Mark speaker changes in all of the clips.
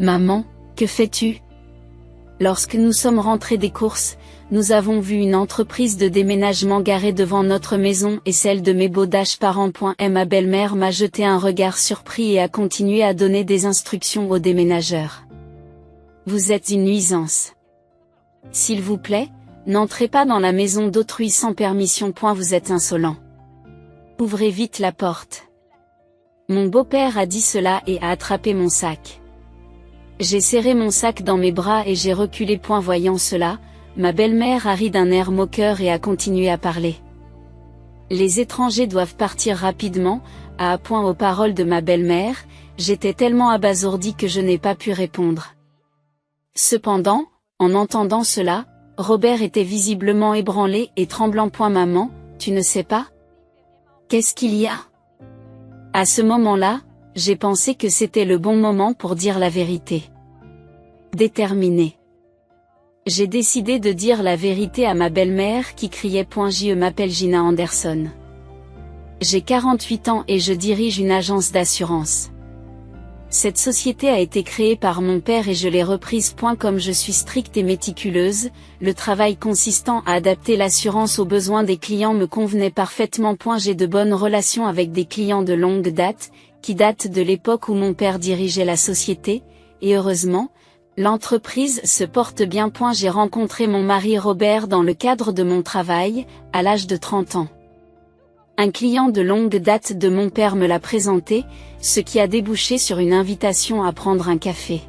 Speaker 1: Maman, que fais-tu? Lorsque nous sommes rentrés des courses, nous avons vu une entreprise de déménagement garée devant notre maison et celle de mes beaux-parents. Ma belle-mère m'a jeté un regard surpris et a continué à donner des instructions aux déménageurs. Vous êtes une nuisance. S'il vous plaît, n'entrez pas dans la maison d'autrui sans permission. Vous êtes insolent. Ouvrez vite la porte. Mon beau-père a dit cela et a attrapé mon sac. J'ai serré mon sac dans mes bras et j'ai reculé. Voyant cela, ma belle-mère a ri d'un air moqueur et a continué à parler. Les étrangers doivent partir rapidement, à point aux paroles de ma belle-mère. J'étais tellement abasourdi que je n'ai pas pu répondre. Cependant, en entendant cela, Robert était visiblement ébranlé et tremblant. Maman, tu ne sais pas? Qu'est-ce qu'il y a? À ce moment-là, j'ai pensé que c'était le bon moment pour dire la vérité. Déterminé. J'ai décidé de dire la vérité à ma belle-mère qui criait. Je m'appelle Gina Anderson. J'ai 48 ans et je dirige une agence d'assurance. Cette société a été créée par mon père et je l'ai reprise. Comme je suis stricte et méticuleuse, le travail consistant à adapter l'assurance aux besoins des clients me convenait parfaitement. J'ai de bonnes relations avec des clients de longue date, qui datent de l'époque où mon père dirigeait la société, et heureusement, l'entreprise se porte bien. J'ai rencontré mon mari Robert dans le cadre de mon travail, à l'âge de 30 ans. Un client de longue date de mon père me l'a présenté, ce qui a débouché sur une invitation à prendre un café.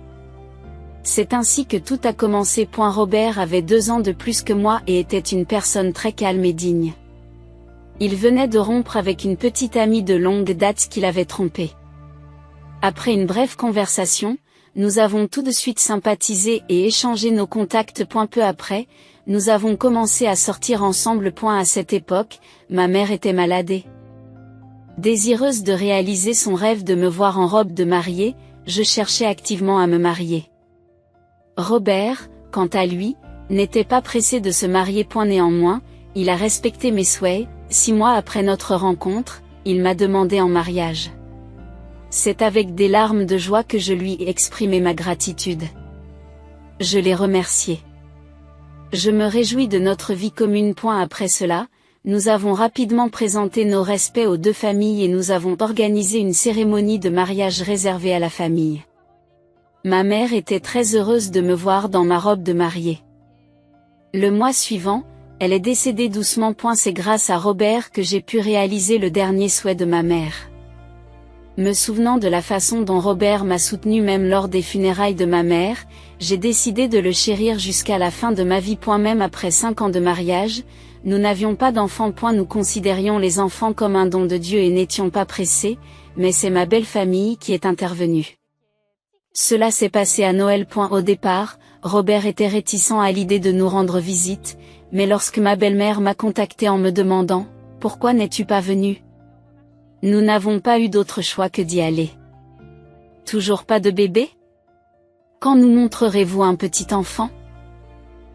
Speaker 1: C'est ainsi que tout a commencé. Robert avait 2 ans de plus que moi et était une personne très calme et digne. Il venait de rompre avec une petite amie de longue date qu'il avait trompée. Après une brève conversation, nous avons tout de suite sympathisé et échangé nos contacts. Peu après, nous avons commencé à sortir ensemble. À cette époque, ma mère était malade. Désireuse de réaliser son rêve de me voir en robe de mariée, je cherchais activement à me marier. Robert, quant à lui, n'était pas pressé de se marier. Néanmoins, il a respecté mes souhaits. 6 mois après notre rencontre, il m'a demandé en mariage. C'est avec des larmes de joie que je lui ai exprimé ma gratitude. Je l'ai remercié. Je me réjouis de notre vie commune. Après cela, nous avons rapidement présenté nos respects aux 2 familles et nous avons organisé une cérémonie de mariage réservée à la famille. Ma mère était très heureuse de me voir dans ma robe de mariée. Le mois suivant, elle est décédée doucement. C'est grâce à Robert que j'ai pu réaliser le dernier souhait de ma mère. Me souvenant de la façon dont Robert m'a soutenu même lors des funérailles de ma mère, j'ai décidé de le chérir jusqu'à la fin de ma vie. Même après 5 ans de mariage, nous n'avions pas d'enfants. Nous considérions les enfants comme un don de Dieu et n'étions pas pressés, mais c'est ma belle famille qui est intervenue. Cela s'est passé à Noël. Au départ, Robert était réticent à l'idée de nous rendre visite, mais lorsque ma belle-mère m'a contacté en me demandant « Pourquoi n'es-tu pas venu ?» Nous n'avons pas eu d'autre choix que d'y aller. Toujours pas de bébé? Quand nous montrerez-vous un petit enfant?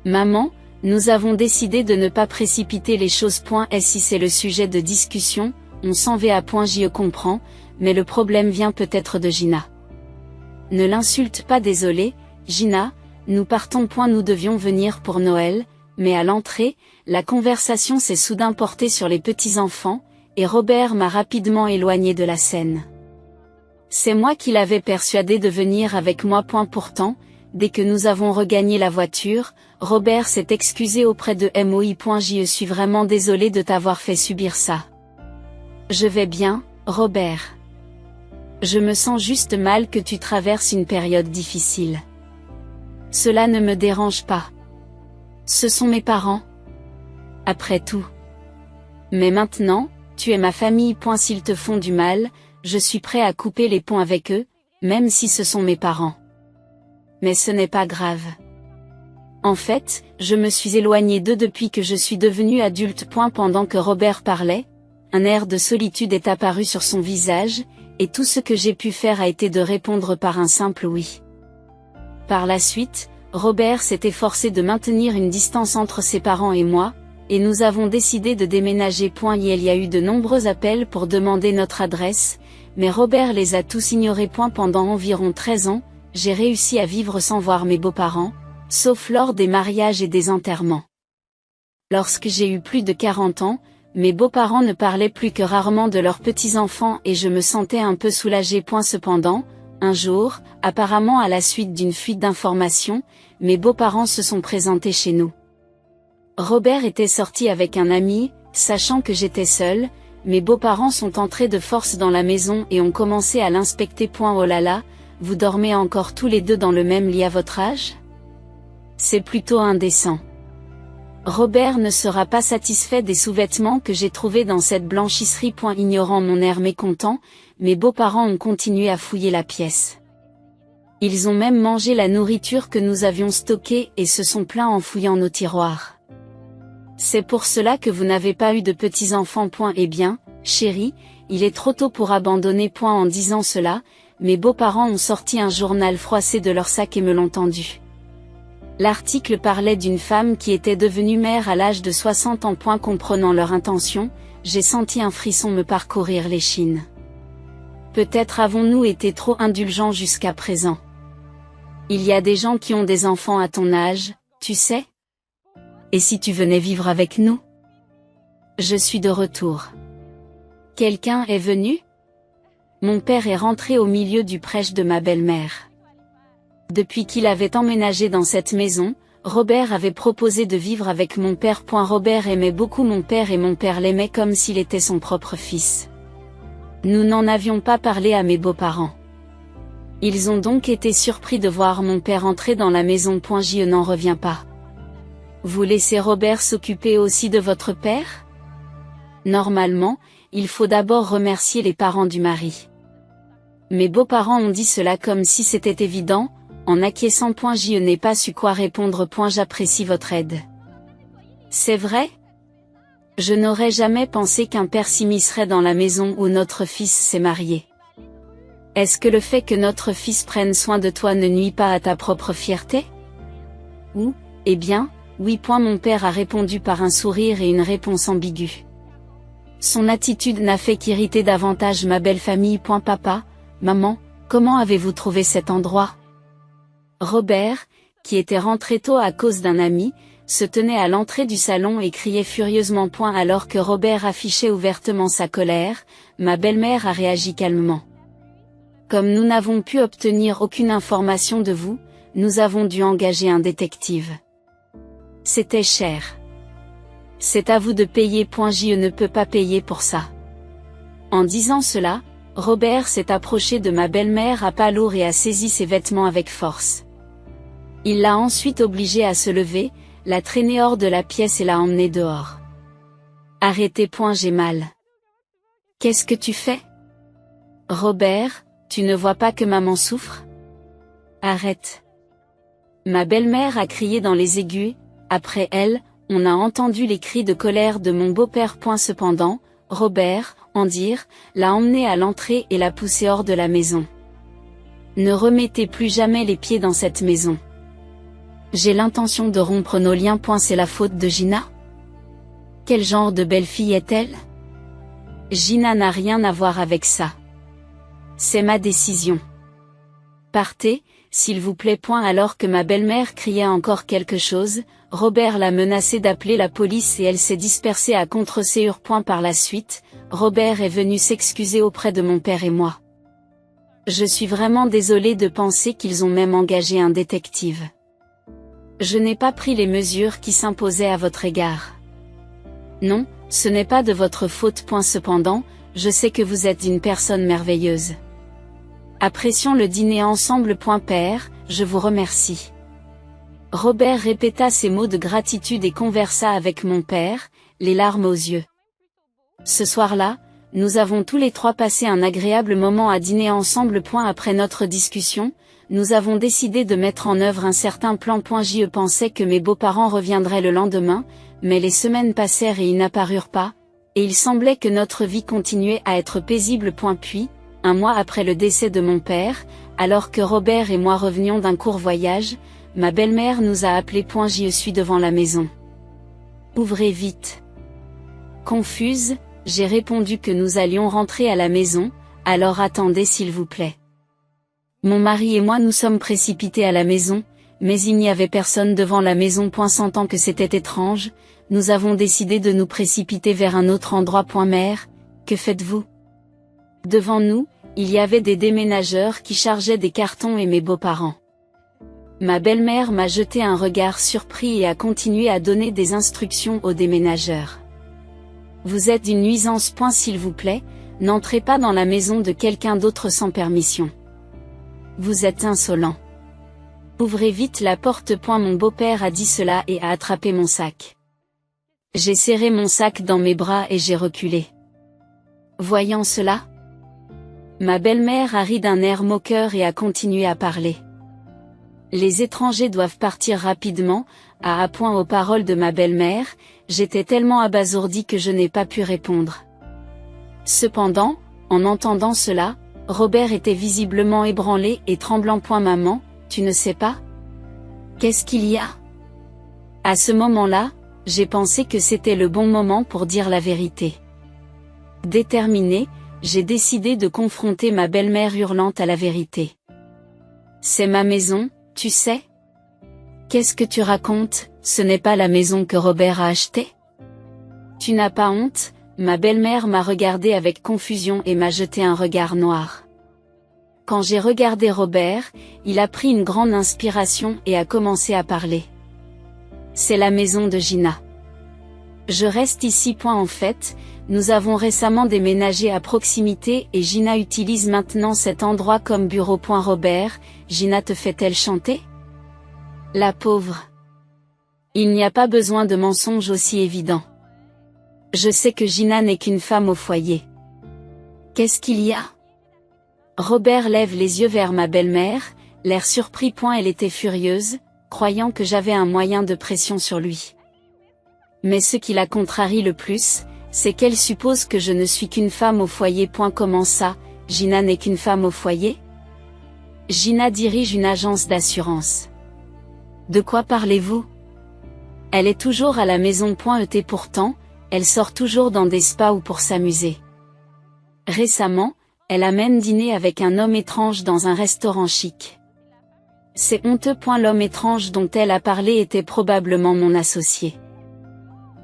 Speaker 1: Maman, nous avons décidé de ne pas précipiter les choses. Et si c'est le sujet de discussion, on s'en va. Je comprends, mais le problème vient peut-être de Gina. Ne l'insulte pas. Désolé, Gina, nous partons. Nous devions venir pour Noël, mais à l'entrée, la conversation s'est soudain portée sur les petits-enfants, et Robert m'a rapidement éloigné de la scène. C'est moi qui l'avais persuadé de venir avec moi. Pourtant, dès que nous avons regagné la voiture, Robert s'est excusé auprès de moi. Je suis vraiment désolé de t'avoir fait subir ça. Je vais bien, Robert. Je me sens juste mal que tu traverses une période difficile. Cela ne me dérange pas. Ce sont mes parents. Après tout. Mais maintenant, tu es ma famille. S'ils te font du mal, je suis prêt à couper les ponts avec eux, même si ce sont mes parents. Mais ce n'est pas grave. En fait, je me suis éloigné d'eux depuis que je suis devenu adulte. Pendant que Robert parlait, un air de solitude est apparu sur son visage, et tout ce que j'ai pu faire a été de répondre par un simple oui. Par la suite, Robert s'est efforcé de maintenir une distance entre ses parents et moi, et nous avons décidé de déménager. Il y a eu de nombreux appels pour demander notre adresse, mais Robert les a tous ignorés. Pendant environ 13 ans, j'ai réussi à vivre sans voir mes beaux-parents, sauf lors des mariages et des enterrements. Lorsque j'ai eu plus de 40 ans, mes beaux-parents ne parlaient plus que rarement de leurs petits-enfants et je me sentais un peu soulagée. Cependant, un jour, apparemment à la suite d'une fuite d'informations, mes beaux-parents se sont présentés chez nous. Robert était sorti avec un ami, sachant que j'étais seule, mes beaux-parents sont entrés de force dans la maison et ont commencé à l'inspecter. Oh là là, vous dormez encore tous les deux dans le même lit à votre âge? C'est plutôt indécent. Robert ne sera pas satisfait des sous-vêtements que j'ai trouvés dans cette blanchisserie. Ignorant mon air mécontent, mes beaux-parents ont continué à fouiller la pièce. Ils ont même mangé la nourriture que nous avions stockée et se sont plaints en fouillant nos tiroirs. C'est pour cela que vous n'avez pas eu de petits-enfants. Eh bien, chérie, il est trop tôt pour abandonner. En disant cela, mes beaux-parents ont sorti un journal froissé de leur sac et me l'ont tendu. L'article parlait d'une femme qui était devenue mère à l'âge de 60 ans. Comprenant leur intention, j'ai senti un frisson me parcourir l'échine. Peut-être avons-nous été trop indulgents jusqu'à présent. Il y a des gens qui ont des enfants à ton âge, tu sais? Et si tu venais vivre avec nous? Je suis de retour. Quelqu'un est venu? Mon père est rentré au milieu du prêche de ma belle-mère. Depuis qu'il avait emménagé dans cette maison, Robert avait proposé de vivre avec mon père. Robert aimait beaucoup mon père et mon père l'aimait comme s'il était son propre fils. Nous n'en avions pas parlé à mes beaux-parents. Ils ont donc été surpris de voir mon père entrer dans la maison. Je n'en reviens pas. Vous laissez Robert s'occuper aussi de votre père? Normalement, il faut d'abord remercier les parents du mari. Mes beaux-parents ont dit cela comme si c'était évident, en acquiesçant. Je n'ai pas su quoi répondre. J'apprécie votre aide. C'est vrai? Je n'aurais jamais pensé qu'un père s'immiscerait dans la maison où notre fils s'est marié. Est-ce que le fait que notre fils prenne soin de toi ne nuit pas à ta propre fierté? Ou, eh bien, oui. Mon père a répondu par un sourire et une réponse ambiguë. Son attitude n'a fait qu'irriter davantage ma belle famille. Papa, maman, comment avez-vous trouvé cet endroit? Robert, qui était rentré tôt à cause d'un ami, se tenait à l'entrée du salon et criait furieusement. Alors que Robert affichait ouvertement sa colère, ma belle-mère a réagi calmement. Comme nous n'avons pu obtenir aucune information de vous, nous avons dû engager un détective. C'était cher. C'est à vous de payer. Je ne peux pas payer pour ça. En disant cela, Robert s'est approché de ma belle-mère à pas lourd et a saisi ses vêtements avec force. Il l'a ensuite obligée à se lever, l'a traînée hors de la pièce et l'a emmenée dehors. Arrêtez. J'ai mal. Qu'est-ce que tu fais? Robert, tu ne vois pas que maman souffre? Arrête. Ma belle-mère a crié dans les aigus. Après elle, on a entendu les cris de colère de mon beau-père. Cependant, Robert, en dire, l'a emmené à l'entrée et l'a poussé hors de la maison. Ne remettez plus jamais les pieds dans cette maison. J'ai l'intention de rompre nos liens. C'est la faute de Gina? Quel genre de belle-fille est-elle? Gina n'a rien à voir avec ça. C'est ma décision. Partez, s'il vous plaît. Alors que ma belle-mère criait encore quelque chose, Robert l'a menacée d'appeler la police et elle s'est dispersée à contre-séure. Par la suite, Robert est venu s'excuser auprès de mon père et moi. Je suis vraiment désolée de penser qu'ils ont même engagé un détective. Je n'ai pas pris les mesures qui s'imposaient à votre égard. Non, ce n'est pas de votre faute. Cependant, je sais que vous êtes une personne merveilleuse. Apprécions le dîner ensemble. Père, je vous remercie. Robert répéta ces mots de gratitude et conversa avec mon père, les larmes aux yeux. Ce soir-là, nous avons tous les trois passé un agréable moment à dîner ensemble. Après notre discussion, nous avons décidé de mettre en œuvre un certain plan. Je pensais que mes beaux-parents reviendraient le lendemain, mais les semaines passèrent et ils n'apparurent pas, et il semblait que notre vie continuait à être paisible. Puis, un mois après le décès de mon père, alors que Robert et moi revenions d'un court voyage, ma belle-mère nous a appelés. Je suis devant la maison. Ouvrez vite. Confuse, j'ai répondu que nous allions rentrer à la maison, alors attendez s'il vous plaît. Mon mari et moi nous sommes précipités à la maison, mais il n'y avait personne devant la maison. Sentant que c'était étrange, nous avons décidé de nous précipiter vers un autre endroit. Mère, que faites-vous? Devant nous, il y avait des déménageurs qui chargeaient des cartons et mes beaux-parents. Ma belle-mère m'a jeté un regard surpris et a continué à donner des instructions aux déménageurs. Vous êtes une nuisance. S'il vous plaît, n'entrez pas dans la maison de quelqu'un d'autre sans permission. Vous êtes insolent. Ouvrez vite la porte. Mon beau-père a dit cela et a attrapé mon sac. J'ai serré mon sac dans mes bras et j'ai reculé. Voyant cela, ma belle-mère a ri d'un air moqueur et a continué à parler. Les étrangers doivent partir rapidement, à point aux paroles de ma belle-mère. J'étais tellement abasourdi que je n'ai pas pu répondre. Cependant, en entendant cela, Robert était visiblement ébranlé et tremblant. Maman, tu ne sais pas? Qu'est-ce qu'il y a? À ce moment-là, j'ai pensé que c'était le bon moment pour dire la vérité. Déterminé, j'ai décidé de confronter ma belle-mère hurlante à la vérité. C'est ma maison, tu sais? Qu'est-ce que tu racontes? Ce n'est pas la maison que Robert a achetée? Tu n'as pas honte? Ma belle-mère m'a regardé avec confusion et m'a jeté un regard noir. Quand j'ai regardé Robert, il a pris une grande inspiration et a commencé à parler. C'est la maison de Gina. Je reste ici. En fait, nous avons récemment déménagé à proximité et Gina utilise maintenant cet endroit comme bureau. Robert, Gina te fait-elle chanter? La pauvre. Il n'y a pas besoin de mensonges aussi évidents. Je sais que Gina n'est qu'une femme au foyer. Qu'est-ce qu'il y a? Robert lève les yeux vers ma belle-mère, l'air surpris. Elle était furieuse, croyant que j'avais un moyen de pression sur lui. Mais ce qui la contrarie le plus, c'est qu'elle suppose que je ne suis qu'une femme au foyer. Comment ça, Gina n'est qu'une femme au foyer? Gina dirige une agence d'assurance. De quoi parlez-vous? Elle est toujours à la maison. Pourtant, elle sort toujours dans des spas ou pour s'amuser. Récemment, elle a même dîné avec un homme étrange dans un restaurant chic. C'est honteux. L'homme étrange dont elle a parlé était probablement mon associé.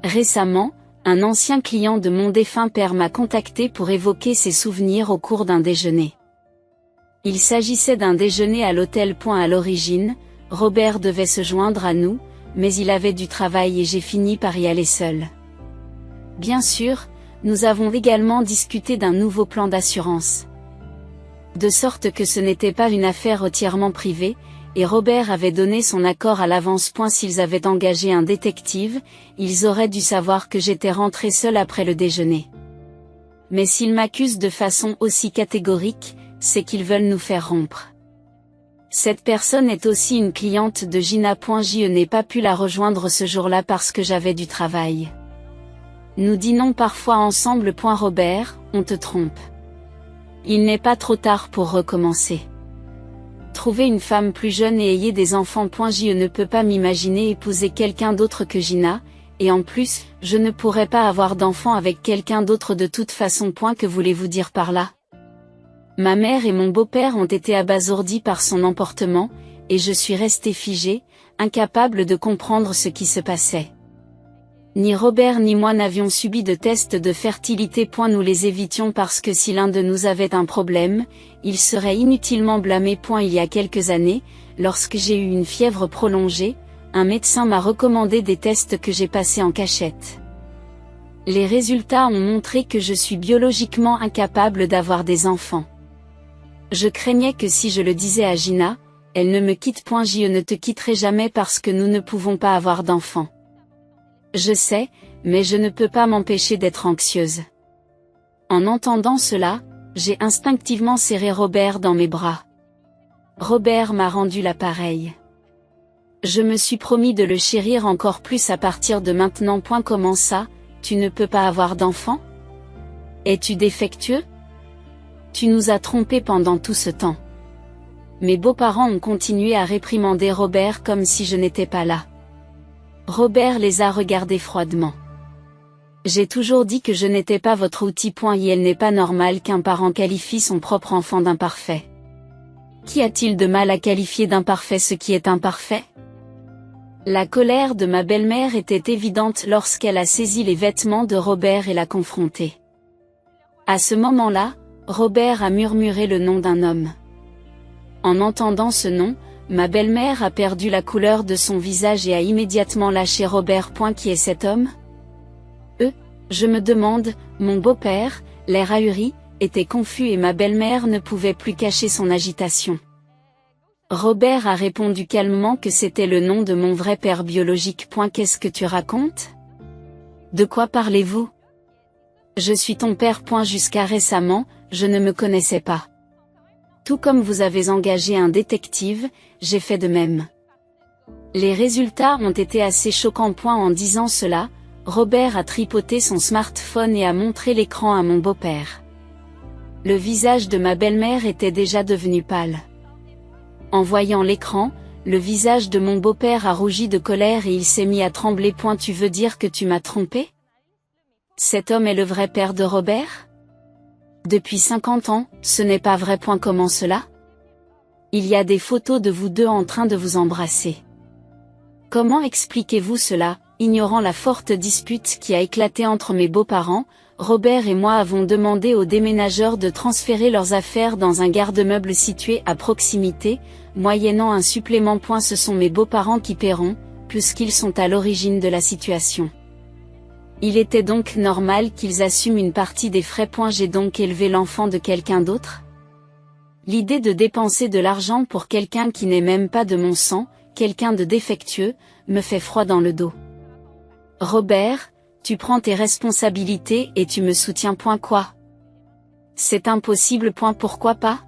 Speaker 1: Récemment, un ancien client de mon défunt père m'a contacté pour évoquer ses souvenirs au cours d'un déjeuner. Il s'agissait d'un déjeuner à l'hôtel. À l'origine, Robert devait se joindre à nous, mais il avait du travail et j'ai fini par y aller seul. Bien sûr, nous avons également discuté d'un nouveau plan d'assurance. De sorte que ce n'était pas une affaire entièrement privée, et Robert avait donné son accord à l'avance. S'ils avaient engagé un détective, ils auraient dû savoir que j'étais rentré seul après le déjeuner. Mais s'ils m'accusent de façon aussi catégorique, c'est qu'ils veulent nous faire rompre. Cette personne est aussi une cliente de Gina. Je n'ai pas pu la rejoindre ce jour-là parce que j'avais du travail. Nous dînons parfois ensemble. Robert, on te trompe. Il n'est pas trop tard pour recommencer. Trouvez une femme plus jeune et ayez des enfants. Je ne peux pas m'imaginer épouser quelqu'un d'autre que Gina, et en plus, je ne pourrais pas avoir d'enfant avec quelqu'un d'autre de toute façon. Que voulez-vous dire par là? Ma mère et mon beau-père ont été abasourdis par son emportement, et je suis resté figé, incapable de comprendre ce qui se passait. Ni Robert ni moi n'avions subi de tests de fertilité. Nous les évitions parce que si l'un de nous avait un problème, il serait inutilement blâmé. Il y a quelques années, lorsque j'ai eu une fièvre prolongée, un médecin m'a recommandé des tests que j'ai passés en cachette. Les résultats ont montré que je suis biologiquement incapable d'avoir des enfants. Je craignais que si je le disais à Gina, elle ne me quitte. Je ne te quitterai jamais parce que nous ne pouvons pas avoir d'enfants. Je sais, mais je ne peux pas m'empêcher d'être anxieuse. En entendant cela, j'ai instinctivement serré Robert dans mes bras. Robert m'a rendu l'appareil. Je me suis promis de le chérir encore plus à partir de maintenant. Comment ça, tu ne peux pas avoir d'enfant? Es-tu défectueux? Tu nous as trompés pendant tout ce temps. Mes beaux-parents ont continué à réprimander Robert comme si je n'étais pas là. Robert les a regardés froidement. J'ai toujours dit que je n'étais pas votre outil. Il n'est pas normal qu'un parent qualifie son propre enfant d'imparfait. Qu'y a-t-il de mal à qualifier d'imparfait ce qui est imparfait? La colère de ma belle-mère était évidente lorsqu'elle a saisi les vêtements de Robert et l'a confronté. À ce moment-là, Robert a murmuré le nom d'un homme. En entendant ce nom, ma belle-mère a perdu la couleur de son visage et a immédiatement lâché Robert. Qui est cet homme? Je me demande, mon beau-père, l'air ahuri, était confus et ma belle-mère ne pouvait plus cacher son agitation. Robert a répondu calmement que c'était le nom de mon vrai père biologique. Qu'est-ce que tu racontes? De quoi parlez-vous? Je suis ton père. Jusqu'à récemment, je ne me connaissais pas. Tout comme vous avez engagé un détective, j'ai fait de même. Les résultats ont été assez choquants. En disant cela, Robert a tripoté son smartphone et a montré l'écran à mon beau-père. Le visage de ma belle-mère était déjà devenu pâle. En voyant l'écran, le visage de mon beau-père a rougi de colère et il s'est mis à trembler. Tu veux dire que tu m'as trompé? Cet homme est le vrai père de Robert? Depuis 50 ans, ce n'est pas vrai. Comment cela? Il y a des photos de vous deux en train de vous embrasser. Comment expliquez-vous cela? Ignorant la forte dispute qui a éclaté entre mes beaux-parents, Robert et moi avons demandé aux déménageurs de transférer leurs affaires dans un garde-meubles situé à proximité, moyennant un supplément. Ce sont mes beaux-parents qui paieront, puisqu'ils sont à l'origine de la situation. Il était donc normal qu'ils assument une partie des frais. J'ai donc élevé l'enfant de quelqu'un d'autre? L'idée de dépenser de l'argent pour quelqu'un qui n'est même pas de mon sang, quelqu'un de défectueux, me fait froid dans le dos. Robert, tu prends tes responsabilités et tu me soutiens. Quoi? C'est impossible. Pourquoi pas?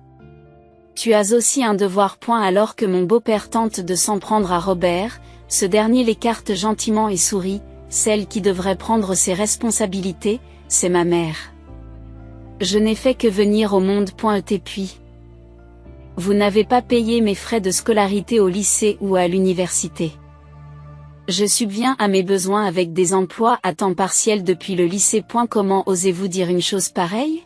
Speaker 1: Tu as aussi un devoir. Alors que mon beau-père tente de s'en prendre à Robert, ce dernier l'écarte gentiment et sourit. Celle qui devrait prendre ses responsabilités, c'est ma mère. Je n'ai fait que venir au monde. Et puis, vous n'avez pas payé mes frais de scolarité au lycée ou à l'université. Je subviens à mes besoins avec des emplois à temps partiel depuis le lycée. Comment osez-vous dire une chose pareille?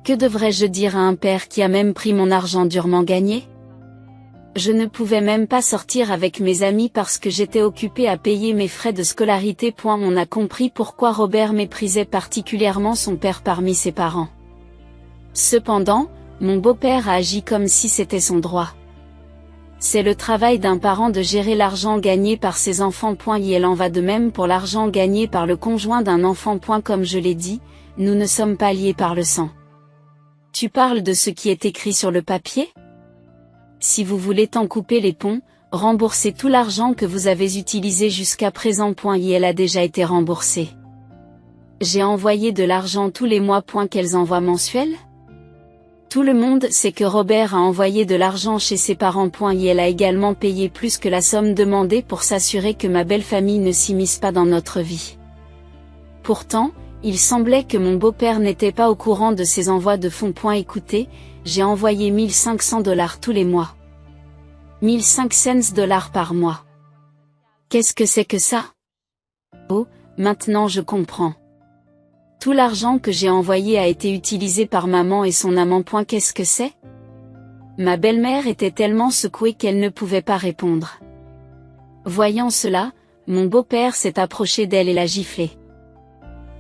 Speaker 1: Que devrais-je dire à un père qui a même pris mon argent durement gagné? Je ne pouvais même pas sortir avec mes amis parce que j'étais occupée à payer mes frais de scolarité. On a compris pourquoi Robert méprisait particulièrement son père parmi ses parents. Cependant, mon beau-père a agi comme si c'était son droit. C'est le travail d'un parent de gérer l'argent gagné par ses enfants. Il en va de même pour l'argent gagné par le conjoint d'un enfant. Comme je l'ai dit, nous ne sommes pas liés par le sang. Tu parles de ce qui est écrit sur le papier? Si vous voulez t'en couper les ponts, remboursez tout l'argent que vous avez utilisé jusqu'à présent. Elle a déjà été remboursée. J'ai envoyé de l'argent tous les mois. Quels envois mensuels? Tout le monde sait que Robert a envoyé de l'argent chez ses parents. Elle a également payé plus que la somme demandée pour s'assurer que ma belle famille ne s'immisce pas dans notre vie. Pourtant, il semblait que mon beau-père n'était pas au courant de ces envois de fonds. Écoutez, j'ai envoyé $1500 tous les mois. 1500 dollars par mois. Qu'est-ce que c'est que ça? Oh, maintenant je comprends. Tout l'argent que j'ai envoyé a été utilisé par maman et son amant. Qu'est-ce que c'est? Ma belle-mère était tellement secouée qu'elle ne pouvait pas répondre. Voyant cela, mon beau-père s'est approché d'elle et l'a giflée.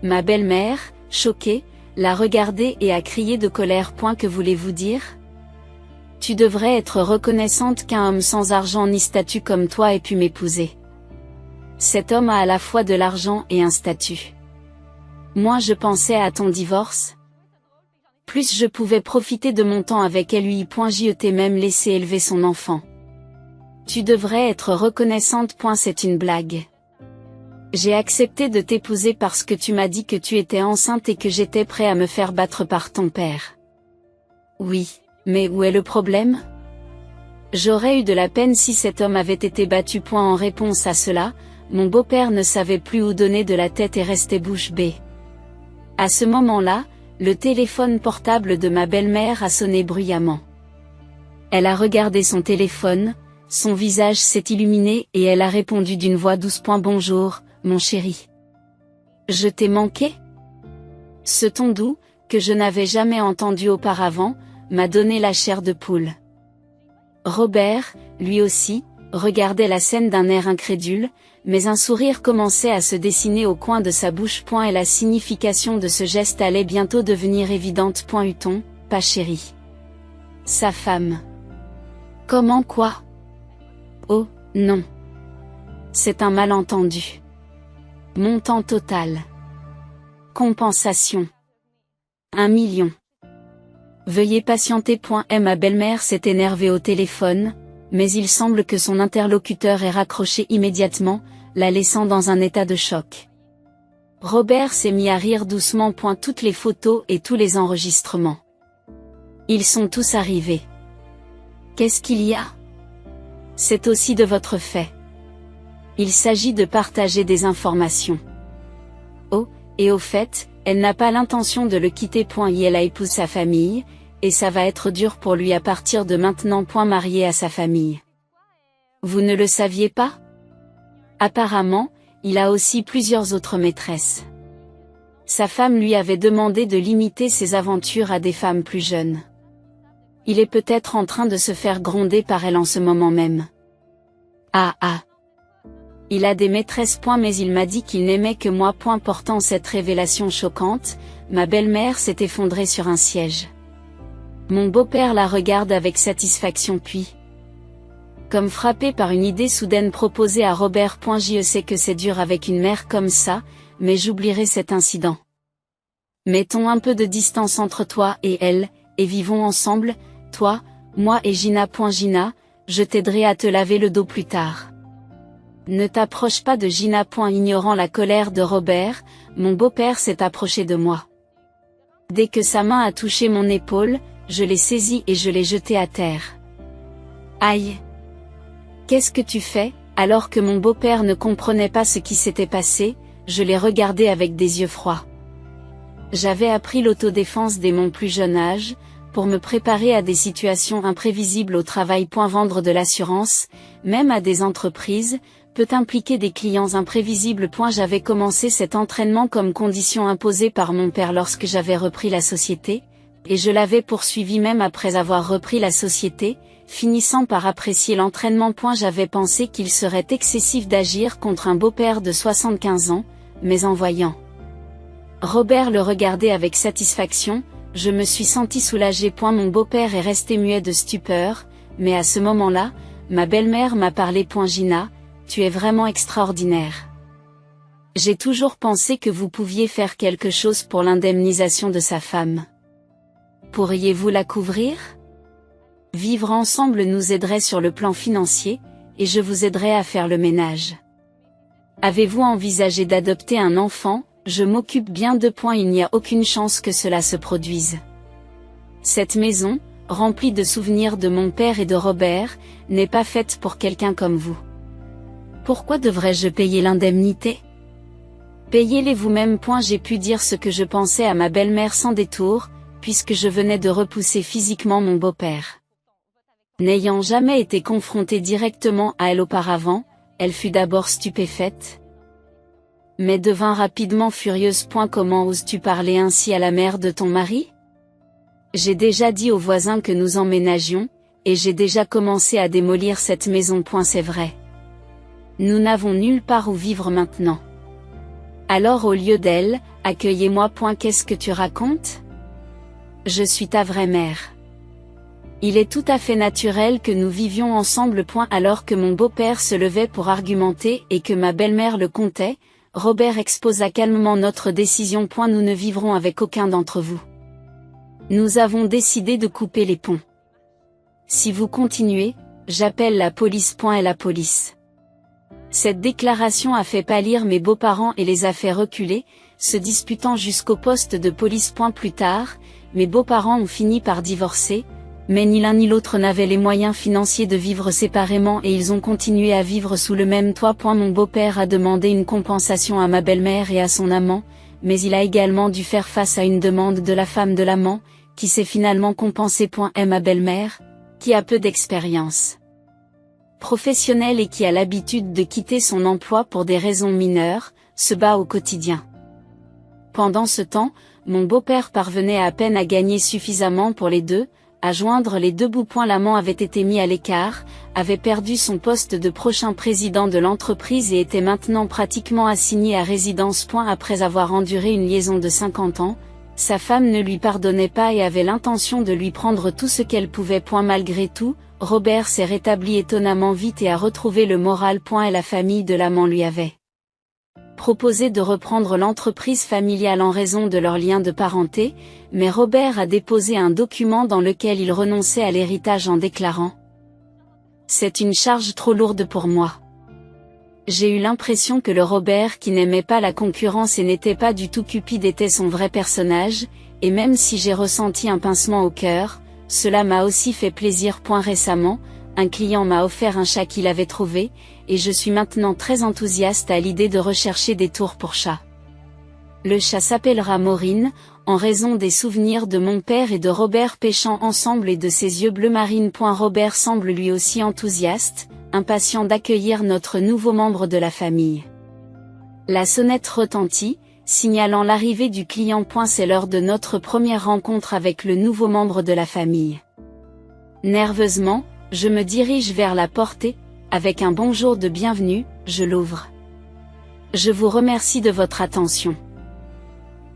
Speaker 1: Ma belle-mère, choquée, l'a regardée et a crié de colère. Que voulez-vous dire? Tu devrais être reconnaissante qu'un homme sans argent ni statut comme toi ait pu m'épouser. Cet homme a à la fois de l'argent et un statut. Moi je pensais à ton divorce. Plus je pouvais profiter de mon temps avec lui. Je t'ai même laissé élever son enfant. Tu devrais être reconnaissante. C'est une blague. J'ai accepté de t'épouser parce que tu m'as dit que tu étais enceinte et que j'étais prêt à me faire battre par ton père. Oui, mais où est le problème? J'aurais eu de la peine si cet homme avait été battu. En réponse à cela, mon beau-père ne savait plus où donner de la tête et restait bouche bée. À ce moment-là, le téléphone portable de ma belle-mère a sonné bruyamment. Elle a regardé son téléphone, son visage s'est illuminé et elle a répondu d'une voix douce. Bonjour, mon chéri. Je t'ai manqué? Ce ton doux, que je n'avais jamais entendu auparavant, m'a donné la chair de poule. Robert, lui aussi, regardait la scène d'un air incrédule, mais un sourire commençait à se dessiner au coin de sa bouche. Et la signification de ce geste allait bientôt devenir évidente. Eut-on, pas chérie. Sa femme. Comment quoi? Oh, non. C'est un malentendu. Montant total. Compensation. 1 million. Veuillez patienter. Ma belle-mère s'est énervée au téléphone, mais il semble que son interlocuteur ait raccroché immédiatement, la laissant dans un état de choc. Robert s'est mis à rire doucement. Toutes les photos et tous les enregistrements. Ils sont tous arrivés. Qu'est-ce qu'il y a? C'est aussi de votre fait. Il s'agit de partager des informations. Oh, et au fait, elle n'a pas l'intention de le quitter. Elle a épousé sa famille, et ça va être dur pour lui à partir de maintenant. Marié à sa famille. Vous ne le saviez pas? Apparemment, il a aussi plusieurs autres maîtresses. Sa femme lui avait demandé de limiter ses aventures à des femmes plus jeunes. Il est peut-être en train de se faire gronder par elle en ce moment même. Ah. Il a des maîtresses. Mais il m'a dit qu'il n'aimait que moi. Portant cette révélation choquante, ma belle-mère s'est effondrée sur un siège. Mon beau-père la regarde avec satisfaction puis, comme frappé par une idée soudaine, proposée à Robert. Je sais que c'est dur avec une mère comme ça, mais j'oublierai cet incident. Mettons un peu de distance entre toi et elle, et vivons ensemble, toi, moi et Gina. Gina, je t'aiderai à te laver le dos plus tard. Ne t'approche pas de Gina. Ignorant la colère de Robert, mon beau-père s'est approché de moi. Dès que sa main a touché mon épaule, je l'ai saisi et je l'ai jeté à terre. Aïe! Qu'est-ce que tu fais? Alors que mon beau-père ne comprenait pas ce qui s'était passé, je l'ai regardé avec des yeux froids. J'avais appris l'autodéfense dès mon plus jeune âge, pour me préparer à des situations imprévisibles au travail. Vendre de l'assurance, même à des entreprises, peut impliquer des clients imprévisibles. J'avais commencé cet entraînement comme condition imposée par mon père lorsque j'avais repris la société, et je l'avais poursuivi même après avoir repris la société, finissant par apprécier l'entraînement. J'avais pensé qu'il serait excessif d'agir contre un beau-père de 75 ans, mais en voyant Robert le regarder avec satisfaction, je me suis senti soulagé. Mon beau-père est resté muet de stupeur, mais à ce moment-là, ma belle-mère m'a parlé. Gina, tu es vraiment extraordinaire. J'ai toujours pensé que vous pouviez faire quelque chose pour l'indemnisation de sa femme. Pourriez-vous la couvrir? Vivre ensemble nous aiderait sur le plan financier, et je vous aiderai à faire le ménage. Avez-vous envisagé d'adopter un enfant? Je m'occupe bien de. Il n'y a aucune chance que cela se produise. Cette maison, remplie de souvenirs de mon père et de Robert, n'est pas faite pour quelqu'un comme vous. Pourquoi devrais-je payer l'indemnité? Payez-les vous-même. J'ai pu dire ce que je pensais à ma belle-mère sans détour, puisque je venais de repousser physiquement mon beau-père. N'ayant jamais été confrontée directement à elle auparavant, elle fut d'abord stupéfaite, mais devint rapidement furieuse. Comment oses-tu parler ainsi à la mère de ton mari? J'ai déjà dit aux voisins que nous emménagions, et j'ai déjà commencé à démolir cette maison. C'est vrai. Nous n'avons nulle part où vivre maintenant. Alors au lieu d'elle, accueillez-moi. Qu'est-ce que tu racontes? Je suis ta vraie mère. Il est tout à fait naturel que nous vivions ensemble. Alors que mon beau-père se levait pour argumenter et que ma belle-mère le comptait, Robert exposa calmement notre décision. Nous ne vivrons avec aucun d'entre vous. Nous avons décidé de couper les ponts. Si vous continuez, j'appelle la police. Et la police. Cette déclaration a fait pâlir mes beaux-parents et les a fait reculer, se disputant jusqu'au poste de police. Plus tard, mes beaux-parents ont fini par divorcer, mais ni l'un ni l'autre n'avaient les moyens financiers de vivre séparément et ils ont continué à vivre sous le même toit. Mon beau-père a demandé une compensation à ma belle-mère et à son amant, mais il a également dû faire face à une demande de la femme de l'amant, qui s'est finalement compensée. Ma belle-mère, qui a peu d'expérience professionnelle et qui a l'habitude de quitter son emploi pour des raisons mineures, se bat au quotidien. Pendant ce temps, mon beau-père parvenait à peine à gagner suffisamment pour les deux, À joindre les deux bouts. L'amant avait été mis à l'écart, avait perdu son poste de prochain président de l'entreprise et était maintenant pratiquement assigné à résidence. Après avoir enduré une liaison de 50 ans, sa femme ne lui pardonnait pas et avait l'intention de lui prendre tout ce qu'elle pouvait. Malgré tout, Robert s'est rétabli étonnamment vite et a retrouvé le moral. Et la famille de l'amant lui avait proposé de reprendre l'entreprise familiale en raison de leur lien de parenté, mais Robert a déposé un document dans lequel il renonçait à l'héritage en déclarant : « C'est une charge trop lourde pour moi. » J'ai eu l'impression que le Robert qui n'aimait pas la concurrence et n'était pas du tout cupide était son vrai personnage, et même si j'ai ressenti un pincement au cœur, cela m'a aussi fait plaisir. Récemment, un client m'a offert un chat qu'il avait trouvé, et je suis maintenant très enthousiaste à l'idée de rechercher des tours pour chat. Le chat s'appellera Maureen, en raison des souvenirs de mon père et de Robert pêchant ensemble et de ses yeux bleu marine. Robert semble lui aussi enthousiaste, impatient d'accueillir notre nouveau membre de la famille. La sonnette retentit, signalant l'arrivée du client. C'est l'heure de notre première rencontre avec le nouveau membre de la famille. Nerveusement, je me dirige vers la porte et, avec un bonjour de bienvenue, je l'ouvre. Je vous remercie de votre attention.